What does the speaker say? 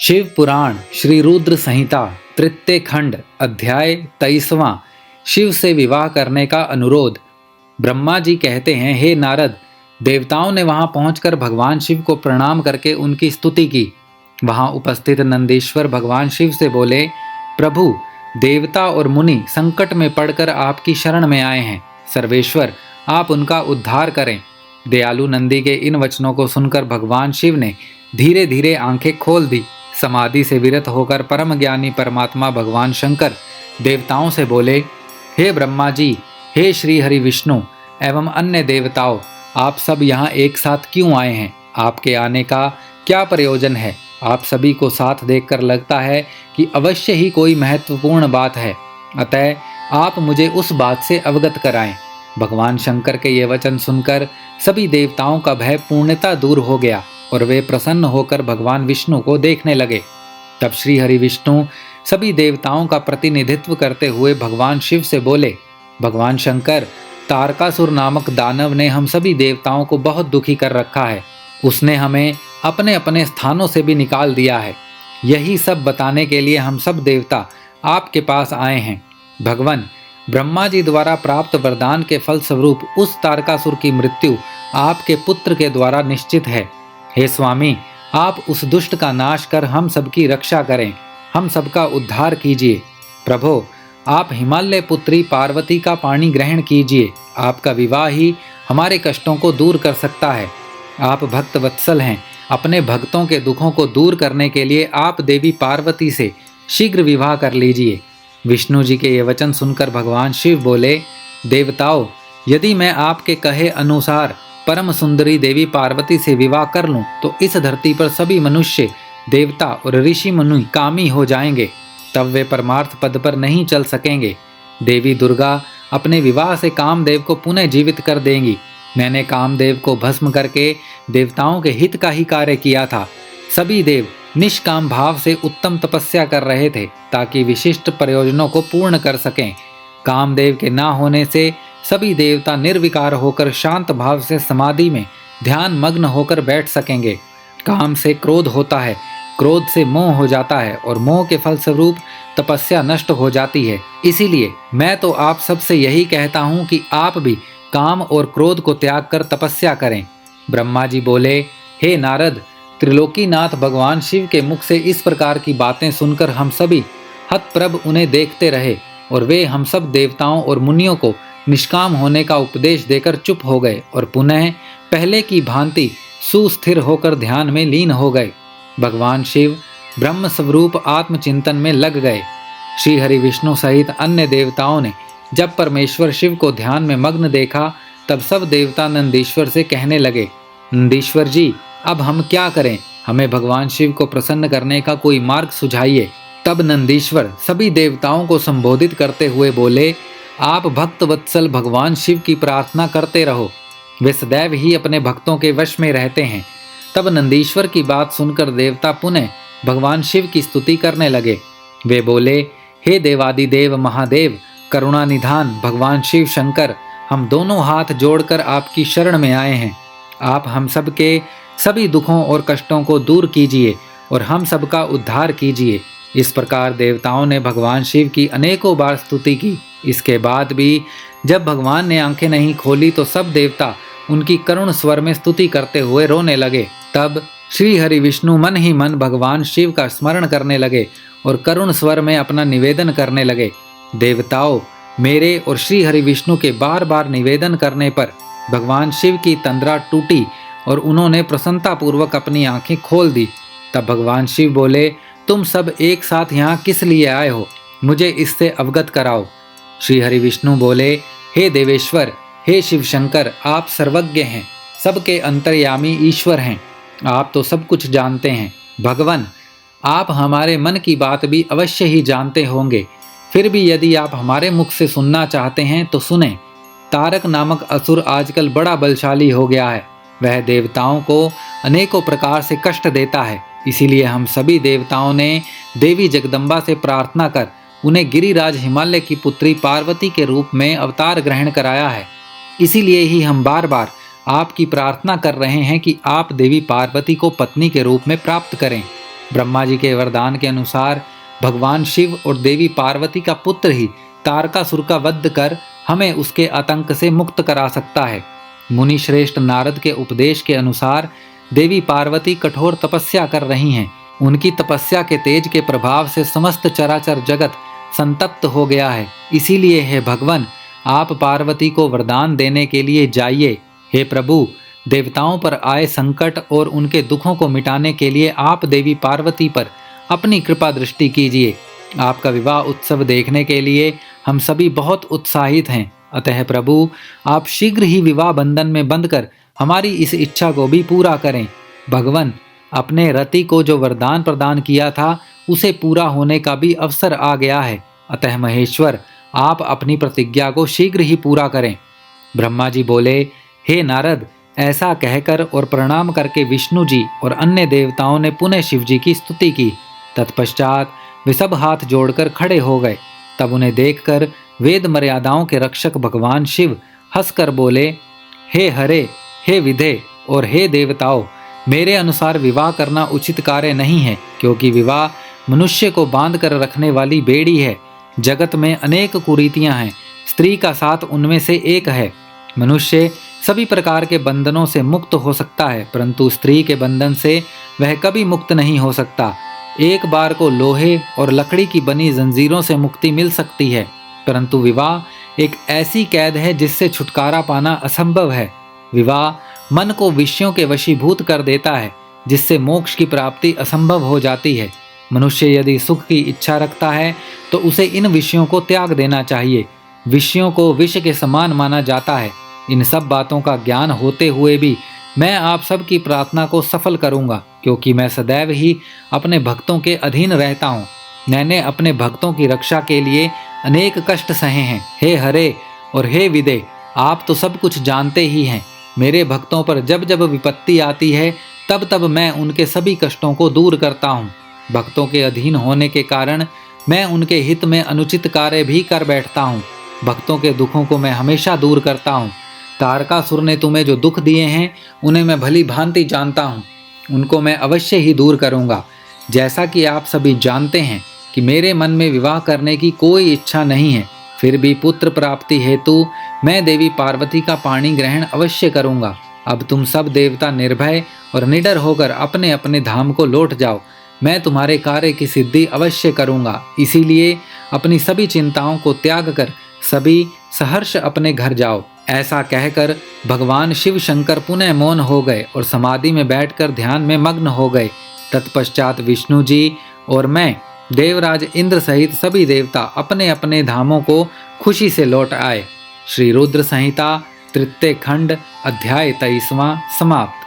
शिव पुराण श्री रुद्र संहिता तृतीय खंड अध्याय 23वां। शिव से विवाह करने का अनुरोध। ब्रह्मा जी कहते हैं, हे नारद, देवताओं ने वहां पहुंचकर भगवान शिव को प्रणाम करके उनकी स्तुति की। वहां उपस्थित नंदीश्वर भगवान शिव से बोले, प्रभु, देवता और मुनि संकट में पड़कर आपकी शरण में आए हैं। सर्वेश्वर, आप उनका उद्धार करें। दयालु नंदी के इन वचनों को सुनकर भगवान शिव ने धीरे धीरे आंखें खोल दी। समाधि से विरत होकर परम ज्ञानी परमात्मा भगवान शंकर देवताओं से बोले, हे ब्रह्मा जी, हे श्री हरि विष्णु एवं अन्य देवताओं, आप सब यहाँ एक साथ क्यों आए हैं? आपके आने का क्या प्रयोजन है? आप सभी को साथ देखकर लगता है कि अवश्य ही कोई महत्वपूर्ण बात है, अतः आप मुझे उस बात से अवगत कराएं। भगवान शंकर के ये वचन सुनकर सभी देवताओं का भय पूर्णतः दूर हो गया और वे प्रसन्न होकर भगवान विष्णु को देखने लगे। तब श्री हरि विष्णु सभी देवताओं का प्रतिनिधित्व करते हुए भगवान शिव से बोले, भगवान शंकर, तारकासुर नामक दानव ने हम सभी देवताओं को बहुत दुखी कर रखा है। उसने हमें अपने अपने स्थानों से भी निकाल दिया है। यही सब बताने के लिए हम सब देवता आपके पास आए हैं। भगवान, ब्रह्मा जी द्वारा प्राप्त वरदान के फलस्वरूप उस तारकासुर की मृत्यु आपके पुत्र के द्वारा निश्चित है। हे स्वामी, आप उस दुष्ट का नाश कर हम सबकी रक्षा करें, हम सबका उद्धार कीजिए। प्रभो, आप हिमालय पुत्री पार्वती का पाणी ग्रहण कीजिए। आपका विवाह ही हमारे कष्टों को दूर कर सकता है। आप भक्त वत्सल हैं। अपने भक्तों के दुखों को दूर करने के लिए आप देवी पार्वती से शीघ्र विवाह कर लीजिए। विष्णु जी के ये वचन सुनकर भगवान शिव बोले, देवताओं, यदि मैं आपके कहे अनुसार परम सुंदरी देवी पार्वती से विवाह कर लूं तो इस धरती पर सभी मनुष्य, देवता और ऋषि मुनि कामी हो जाएंगे। तब वे परमार्थ पद पर नहीं चल सकेंगे। देवी दुर्गा अपने विवाह से कामदेव को पुनः जीवित कर देंगी। मैंने कामदेव को भस्म करके देवताओं के हित का ही कार्य किया था। सभी देव निष्काम भाव से उत्तम तपस्या कर रहे थे ताकि विशिष्ट प्रयोजनों को पूर्ण कर सकें। कामदेव के ना होने से सभी देवता निर्विकार होकर शांत भाव से समाधि में ध्यान मग्न होकर बैठ सकेंगे। काम से क्रोध होता है, क्रोध से मोह हो जाता है और मोह के फलस्वरूप तपस्या नष्ट हो जाती है। इसीलिए मैं तो आप सबसे यही कहता हूँ कि आप भी काम और क्रोध को त्याग कर तपस्या करें। ब्रह्मा जी बोले, हे नारद, त्रिलोकीनाथ भगवान शिव के मुख से इस प्रकार की बातें सुनकर हम सभी हतप्रभ उन्हें देखते रहे और वे हम सब देवताओं और मुनियों को निष्काम होने का उपदेश देकर चुप हो गए और पुनः पहले की भांति सुस्थिर होकर ध्यान में लीन हो गए। भगवान शिव ब्रह्म स्वरूप आत्मचिंतन में लग गए। श्री हरि विष्णु सहित अन्य देवताओं ने जब परमेश्वर शिव को ध्यान में मग्न देखा तब सब देवता नंदीश्वर से कहने लगे, नंदीश्वर जी, अब हम क्या करें? हमें भगवान शिव को प्रसन्न करने का कोई मार्ग सुझाइए। तब नंदीश्वर सभी देवताओं को संबोधित करते हुए बोले, आप भक्त वत्सल भगवान शिव की प्रार्थना करते रहो, वे सदैव ही अपने भक्तों के वश में रहते हैं। तब नंदीश्वर की बात सुनकर देवता पुनः भगवान शिव की स्तुति करने लगे। वे बोले, हे देवादिदेव महादेव, करुणा निधान भगवान शिव शंकर, हम दोनों हाथ जोड़कर आपकी शरण में आए हैं। आप हम सब के सभी दुखों और कष्टों को दूर कीजिए और हम सबका उद्धार कीजिए। इस प्रकार देवताओं ने भगवान शिव की अनेकों बार स्तुति की। इसके बाद भी जब भगवान ने आंखें नहीं खोली तो सब देवता उनकी करुण स्वर में स्तुति करते हुए रोने लगे। तब श्री हरि विष्णु मन ही मन भगवान शिव का स्मरण करने लगे और करुण स्वर में अपना निवेदन करने लगे, देवताओं, मेरे और श्री हरि विष्णु के बार बार निवेदन करने पर भगवान शिव की तंद्रा टूटी और उन्होंने प्रसन्नतापूर्वक अपनी आंखें खोल दी। तब भगवान शिव बोले, तुम सब एक साथ यहाँ किस लिए आए हो? मुझे इससे अवगत कराओ। श्री हरि विष्णु बोले, हे देवेश्वर, हे शिव शंकर, आप सर्वज्ञ हैं, सबके अंतर्यामी ईश्वर हैं। आप तो सब कुछ जानते हैं। भगवान, आप हमारे मन की बात भी अवश्य ही जानते होंगे। फिर भी यदि आप हमारे मुख से सुनना चाहते हैं तो सुने। तारक नामक असुर आजकल बड़ा बलशाली हो गया है। वह देवताओं को अनेकों प्रकार से कष्ट देता है। इसीलिए हम सभी देवताओं ने देवी जगदम्बा से प्रार्थना कर उन्हें गिरिराज हिमालय की पुत्री पार्वती के रूप में अवतार ग्रहण कराया है। इसीलिए ही हम बार बार आपकी प्रार्थना कर रहे हैं कि आप देवी पार्वती को पत्नी के रूप में प्राप्त करें। ब्रह्मा जी के वरदान के अनुसार भगवान शिव और देवी पार्वती का पुत्र ही तारकासुर का वध कर हमें उसके आतंक से मुक्त करा सकता है। मुनि श्रेष्ठ नारद के उपदेश के अनुसार देवी पार्वती कठोर तपस्या कर रही हैं। उनकी तपस्या के तेज के प्रभाव से समस्त चराचर जगत संतप्त हो गया है। इसीलिए हे भगवान, आप पार्वती को वरदान देने के लिए जाइए। हे प्रभु, देवताओं पर आए संकट और उनके दुखों को मिटाने के लिए आप देवी पार्वती पर अपनी कृपा दृष्टि कीजिए। आपका विवाह उत्सव देखने के लिए हम सभी बहुत उत्साहित हैं। अतः प्रभु, आप शीघ्र ही विवाह बंधन में बंधकर हमारी इस इच्छा को भी पूरा करें। भगवान, अपने रति को जो वरदान प्रदान किया था उसे पूरा होने का भी अवसर आ गया है। अतः महेश्वर, आप अपनी प्रतिज्ञा को शीघ्र ही पूरा करें। ब्रह्मा जी बोले, हे नारद, ऐसा कहकर और प्रणाम करके विष्णु जी और अन्य देवताओं ने पुनः शिव जी की स्तुति की। तत्पश्चात वे सब हाथ जोड़कर खड़े हो गए। तब उन्हें देखकर वेद मर्यादाओं के रक्षक भगवान शिव हंसकर बोले, हे हरे, हे विधे और हे देवताओं, मेरे अनुसार विवाह करना उचित कार्य नहीं है, क्योंकि विवाह मनुष्य को बांध कर रखने वाली बेड़ी है। जगत में अनेक कुरीतियां हैं, स्त्री का साथ उनमें से एक है। मनुष्य सभी प्रकार के बंधनों से मुक्त हो सकता है, परंतु स्त्री के बंधन से वह कभी मुक्त नहीं हो सकता। एक बार को लोहे और लकड़ी की बनी जंजीरों से मुक्ति मिल सकती है, परंतु विवाह एक ऐसी कैद है जिससे छुटकारा पाना असंभव है। विवाह मन को विषयों के वशीभूत कर देता है, जिससे मोक्ष की प्राप्ति असंभव हो जाती है। मनुष्य यदि सुख की इच्छा रखता है तो उसे इन विषयों को त्याग देना चाहिए। विषयों को विष के समान माना जाता है। इन सब बातों का ज्ञान होते हुए भी मैं आप सब की प्रार्थना को सफल करूंगा, क्योंकि मैं सदैव ही अपने भक्तों के अधीन रहता हूँ। मैंने अपने भक्तों की रक्षा के लिए अनेक कष्ट सहे हैं। हे हरे और हे विदे, आप तो सब कुछ जानते ही हैं। मेरे भक्तों पर जब जब विपत्ति आती है तब तब मैं उनके सभी कष्टों को दूर करता हूँ। भक्तों के अधीन होने के कारण मैं उनके हित में अनुचित कार्य भी कर बैठता हूँ। भक्तों के दुखों को मैं हमेशा दूर करता हूँ। तारकासुर ने तुम्हें जो दुख दिए हैं उन्हें मैं भली भांति जानता हूँ। उनको मैं अवश्य ही दूर करूँगा। जैसा कि आप सभी जानते हैं कि मेरे मन में विवाह करने की कोई इच्छा नहीं है, फिर भी पुत्र प्राप्ति हेतु मैं देवी पार्वती का पाणी ग्रहण अवश्य करूँगा। अब तुम सब देवता निर्भय और निडर होकर अपने अपने धाम को लौट जाओ। मैं तुम्हारे कार्य की सिद्धि अवश्य करूँगा। इसीलिए अपनी सभी चिंताओं को त्याग कर सभी सहर्ष अपने घर जाओ। ऐसा कहकर भगवान शिव शंकर पुनः मौन हो गए और समाधि में बैठकर ध्यान में मग्न हो गए। तत्पश्चात विष्णु जी और मैं, देवराज इंद्र सहित सभी देवता अपने अपने धामों को खुशी से लौट आए। श्री रुद्र संहिता तृतीय खंड अध्याय 23वां समाप्त।